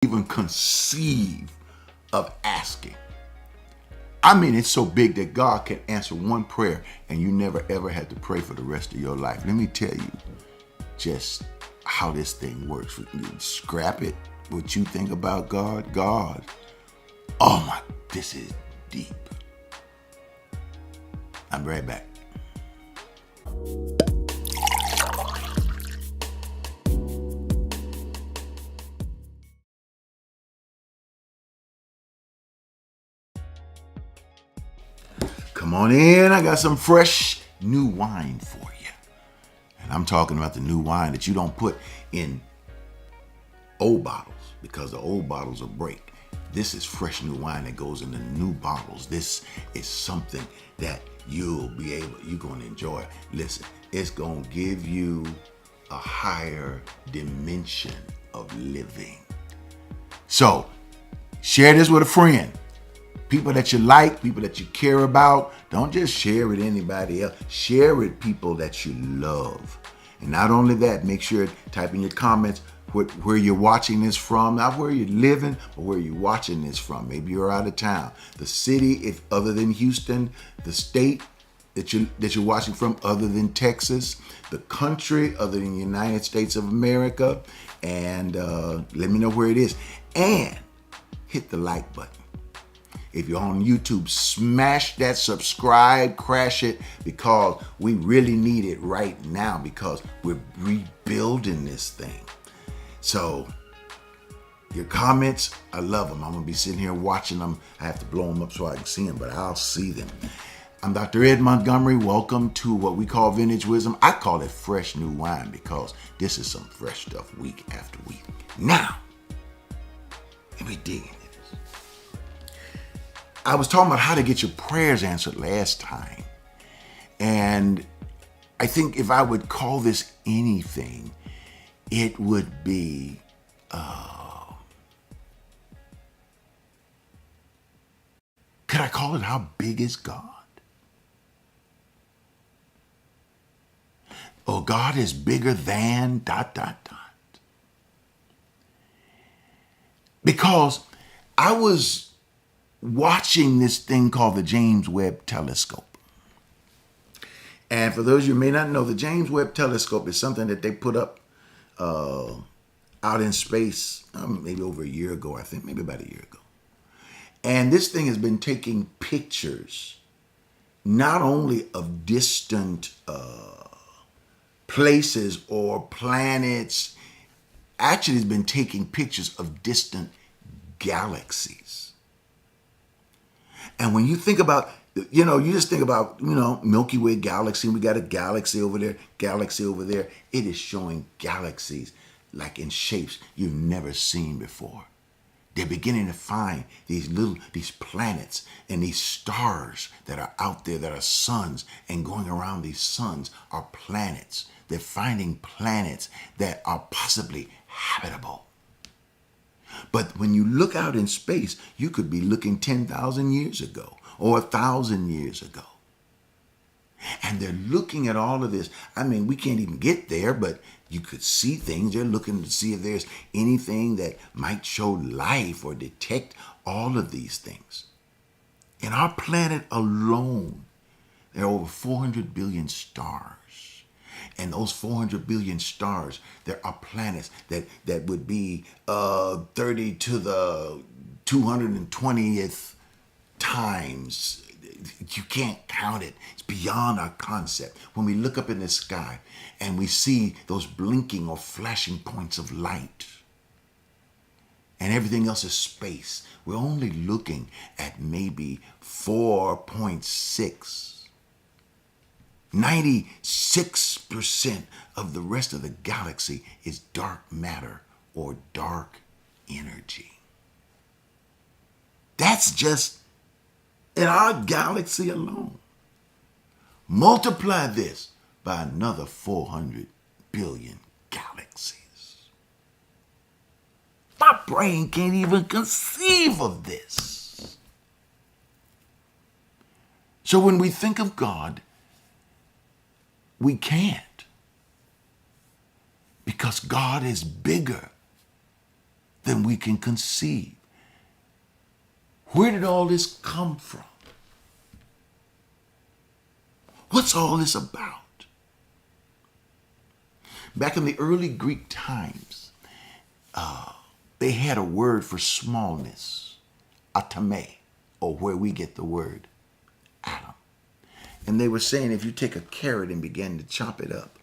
even conceive of asking. I mean, it's so big that God can answer one prayer and you never ever had to pray for the rest of your life. Let me tell you just how this thing works. We can scrap it, what you think about God. God, oh my, this is deep. I'm right back. Come on in. I got some fresh new wine for you. And I'm talking about the new wine that you don't put in old bottles because the old bottles will break. This is fresh new wine that goes in the new bottles. This is something that you're going to enjoy. Listen, it's going to give you a higher dimension of living. So, share this with a friend. People that you like, people that you care about. Don't just share with anybody else. Share with people that you love. And not only that, make sure to type in your comments where you're watching this from, not where you're living, but where you're watching this from. Maybe you're out of town. The city, if other than Houston, the state that you're watching from, other than Texas, the country, other than the United States of America, and let me know where it is. And hit the like button. If you're on YouTube, smash that subscribe, crash it, because we really need it right now because we're rebuilding this thing. So your comments, I love them. I'm going to be sitting here watching them. I have to blow them up so I can see them, but I'll see them. I'm Dr. Ed Montgomery. Welcome to what we call Vintage Wisdom. I call it fresh new wine because this is some fresh stuff week after week. Now, let me dig into this. I was talking about how to get your prayers answered last time. And I think if I would call this anything, it would be could I call it how big is God? Oh, God is bigger than ... Because I was watching this thing called the James Webb Telescope. And for those of you who may not know, the James Webb Telescope is something that they put up out in space maybe over a year ago, I think, maybe about a year ago. And this thing has been taking pictures not only of distant places or planets, actually it's been taking pictures of distant galaxies. And when you think about, you just think about, Milky Way galaxy, we got a galaxy over there, galaxy over there. It is showing galaxies like in shapes you've never seen before. They're beginning to find these planets and these stars that are out there that are suns, and going around these suns are planets. They're finding planets that are possibly habitable. But when you look out in space, you could be looking 10,000 years ago or 1,000 years ago. And they're looking at all of this. I mean, we can't even get there, but you could see things. They're looking to see if there's anything that might show life or detect all of these things. In our planet alone, there are over 400 billion stars. And those 400 billion stars, there are planets that would be 30 to the 220th times. You can't count it. It's beyond our concept. When we look up in the sky and we see those blinking or flashing points of light, and everything else is space, we're only looking at maybe 4.6. 96% of the rest of the galaxy is dark matter or dark energy. That's just in our galaxy alone. Multiply this by another 400 billion galaxies. My brain can't even conceive of this. So when we think of God, we can't. Because God is bigger than we can conceive. Where did all this come from? What's all this about? Back in the early Greek times, they had a word for smallness, atome, or where we get the word atom. And they were saying if you take a carrot and begin to chop it up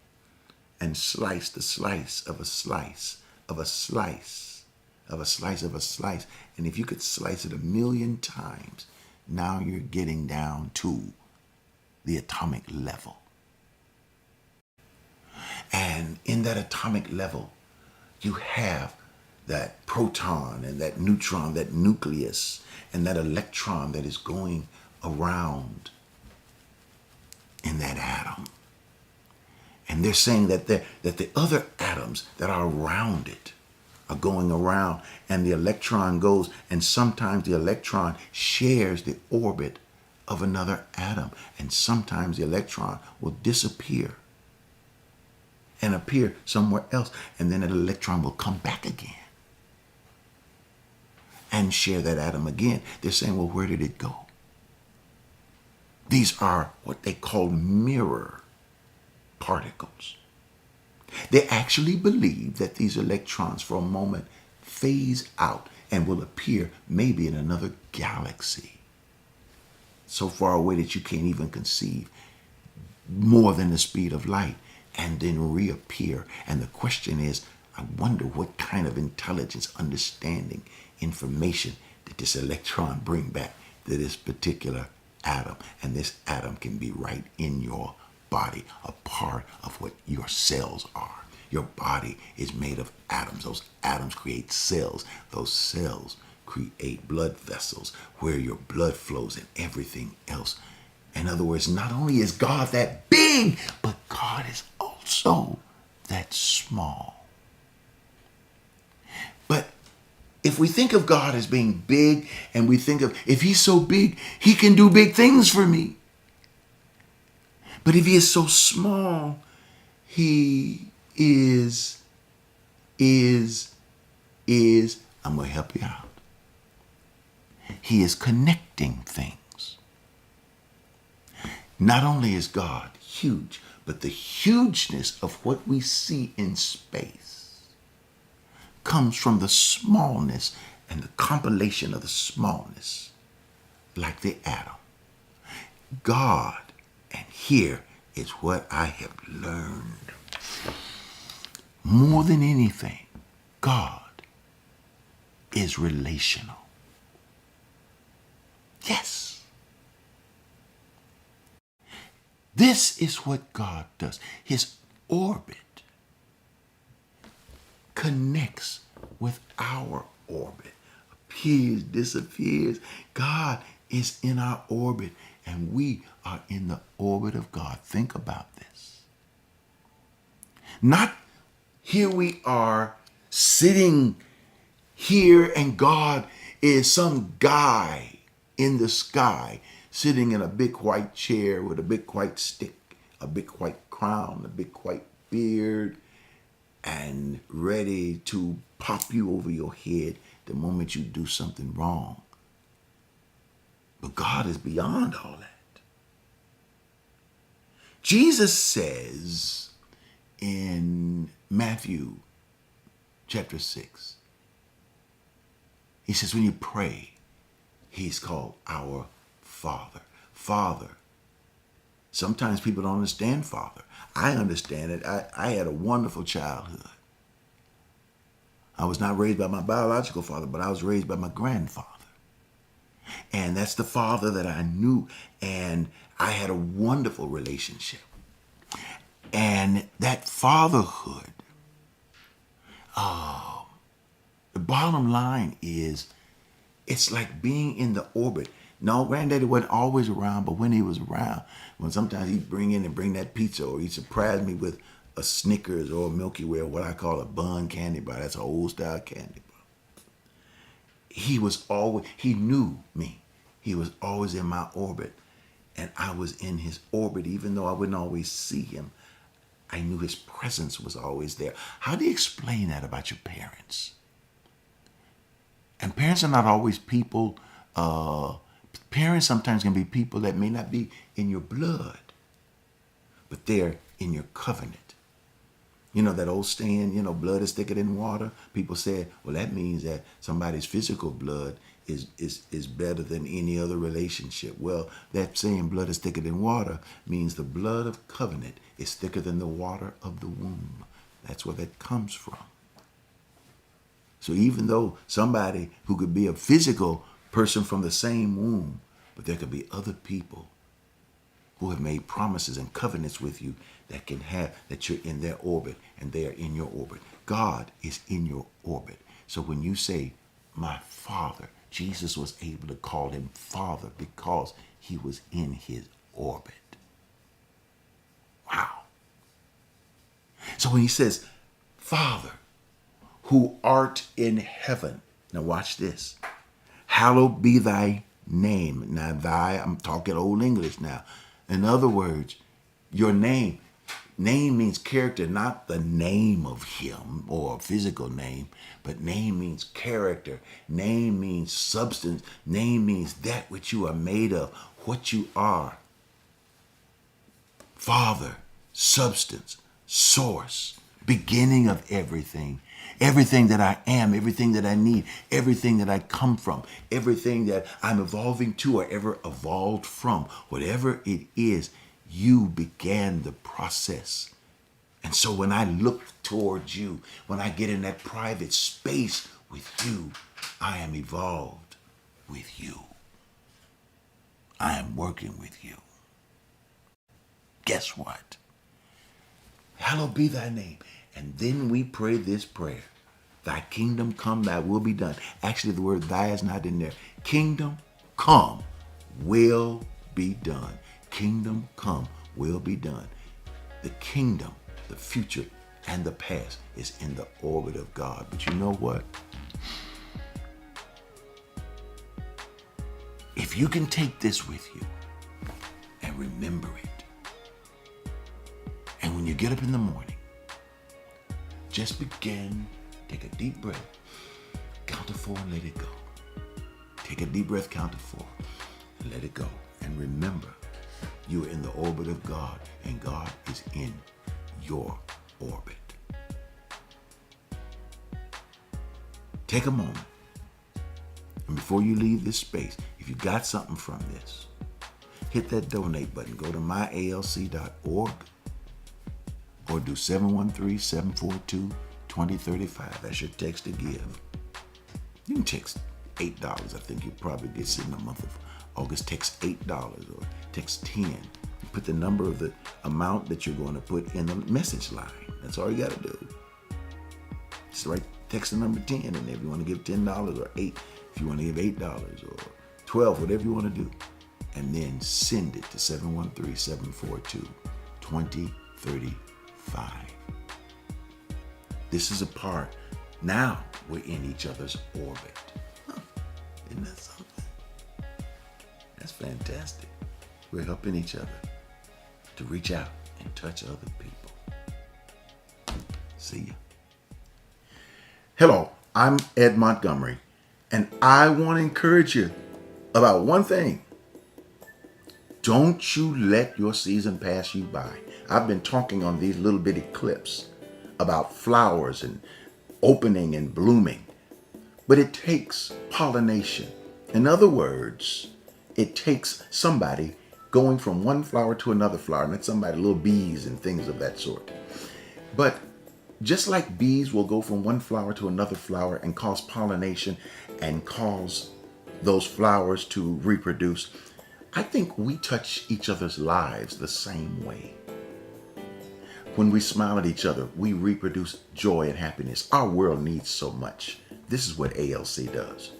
and slice the slice of a slice of a slice of a slice of a slice, and if you could slice it 1,000,000 times, now you're getting down to the atomic level. And in that atomic level, you have that proton and that neutron, that nucleus, and that electron that is going around in that atom. And they're saying that the other atoms that are around it are going around, and the electron goes, and sometimes the electron shares the orbit of another atom, and sometimes the electron will disappear and appear somewhere else, and then an electron will come back again and share that atom again. They're saying, well, where did it go? These are what they call mirror particles. They actually believe that these electrons for a moment phase out and will appear maybe in another galaxy, so far away that you can't even conceive, more than the speed of light, and then reappear. And the question is, I wonder what kind of intelligence, understanding, information did this electron bring back to this particular atom? And this atom can be right in your body, a part of what your cells are. Your body is made of atoms. Those atoms create cells. Those cells create blood vessels where your blood flows and everything else. In other words, not only is God that big, but God is also that small. But if we think of God as being big, and we think of, if he's so big, he can do big things for me. But if he is so small, he is, I'm going to help you out. He is connecting things. Not only is God huge, but the hugeness of what we see in space comes from the smallness and the compilation of the smallness, like the atom. God, and here is what I have learned. More than anything, God is relational. Yes. This is what God does. His orbit connects with our orbit. Appears, disappears. God is in our orbit, and we are in the orbit of God. Think about this. Not here we are sitting here, and God is some guy in the sky sitting in a big white chair with a big white stick, a big white crown, a big white beard, and ready to pop you over your head the moment you do something wrong. But God is beyond all that. Jesus says in Matthew chapter 6, he says when you pray, he's called our Father. Father. Sometimes people don't understand Father. I understand it. I had a wonderful childhood. I was not raised by my biological father, but I was raised by my grandfather. And that's the father that I knew. And I had a wonderful relationship. And that fatherhood, the bottom line is, it's like being in the orbit. No, Granddaddy wasn't always around, but when he was around, when sometimes he'd bring that pizza, or he'd surprise me with a Snickers or a Milky Way, or what I call a bun candy bar. That's an old style candy bar. He knew me. He was always in my orbit, and I was in his orbit. Even though I wouldn't always see him, I knew his presence was always there. How do you explain that about your parents? And parents are not always people, parents sometimes can be people that may not be in your blood, but they're in your covenant. You know that old saying, blood is thicker than water? People say, well, that means that somebody's physical blood is better than any other relationship. Well, that saying blood is thicker than water means the blood of covenant is thicker than the water of the womb. That's where that comes from. So even though somebody who could be a physical person from the same womb, but there could be other people who have made promises and covenants with you that you're in their orbit and they are in your orbit. God is in your orbit. So when you say, my Father, Jesus was able to call him Father because he was in his orbit. Wow. So when he says, Father, who art in heaven. Now watch this. Hallowed be thy name. Now I'm talking Old English now. In other words, your name. Name means character, not the name of him or a physical name, but name means character. Name means substance. Name means that which you are made of, what you are. Father, substance, source, beginning of everything. Everything that I am, everything that I need, everything that I come from, everything that I'm evolving to or ever evolved from, whatever it is, you began the process. And so when I look towards you, when I get in that private space with you, I am evolved with you. I am working with you. Guess what? Hallowed be thy name. And then we pray this prayer. Thy kingdom come, thy will be done. Actually, the word thy is not in there. Kingdom come, will be done. Kingdom come, will be done. The kingdom, the future, and the past is in the orbit of God. But you know what? If you can take this with you and remember it, and when you get up in the morning, just begin, take a deep breath, count to 4 and let it go. Take a deep breath, count to 4, and let it go. And remember, you are in the orbit of God, and God is in your orbit. Take a moment, and before you leave this space, if you got something from this, hit that donate button. Go to myalc.org. or do 713-742-2035. That's your text to give. You can text $8. I think you'll probably get it in the month of August. Text $8 or text 10. You put the number of the amount that you're going to put in the message line. That's all you got to do. Just text the number 10 in there if you want to give $10 or 8 if you want to give $8 or 12, whatever you want to do. And then send it to 713-742-2035. This is a part. Now we're in each other's orbit. Isn't that something? That's fantastic. We're helping each other to reach out and touch other people. See ya. Hello, I'm Ed Montgomery, and I want to encourage you about one thing. Don't you let your season pass you by. I've been talking on these little bitty clips about flowers and opening and blooming, but it takes pollination. In other words, it takes somebody going from one flower to another flower, and that's somebody, little bees and things of that sort. But just like bees will go from one flower to another flower and cause pollination and cause those flowers to reproduce, I think we touch each other's lives the same way. When we smile at each other, we reproduce joy and happiness. Our world needs so much. This is what ALC does.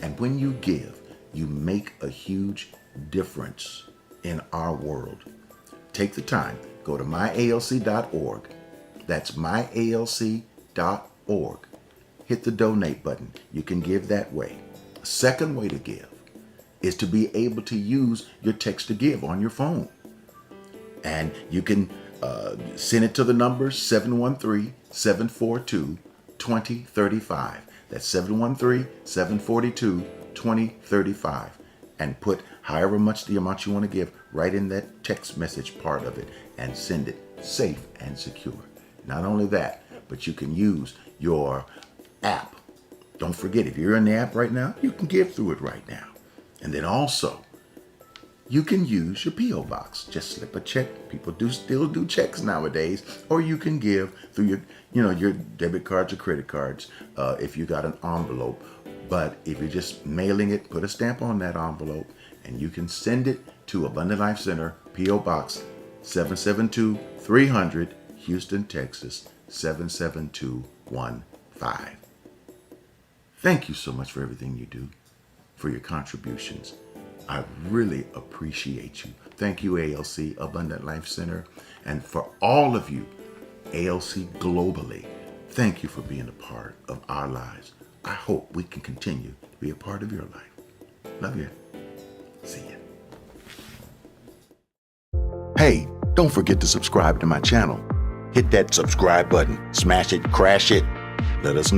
And when you give, you make a huge difference in our world. Take the time, go to myalc.org. That's myalc.org. Hit the donate button. You can give that way. A second way to give is to be able to use your text to give on your phone. And you can send it to the number 713-742-2035. That's 713-742-2035. And put however much the amount you want to give right in that text message part of it and send it safe and secure. Not only that, but you can use your app. Don't forget, if you're in the app right now, you can give through it right now. And then also, you can use your P.O. box. Just slip a check. People still do checks nowadays. Or you can give through your debit cards or credit cards if you got an envelope. But if you're just mailing it, put a stamp on that envelope and you can send it to Abundant Life Center, P.O. Box 772-300, Houston, Texas 77215. Thank you so much for everything you do, for your contributions. I really appreciate you. Thank you, ALC, Abundant Life Center. And for all of you, ALC globally, thank you for being a part of our lives. I hope we can continue to be a part of your life. Love you. See ya. Hey, don't forget to subscribe to my channel. Hit that subscribe button. Smash it, crash it. Let us know.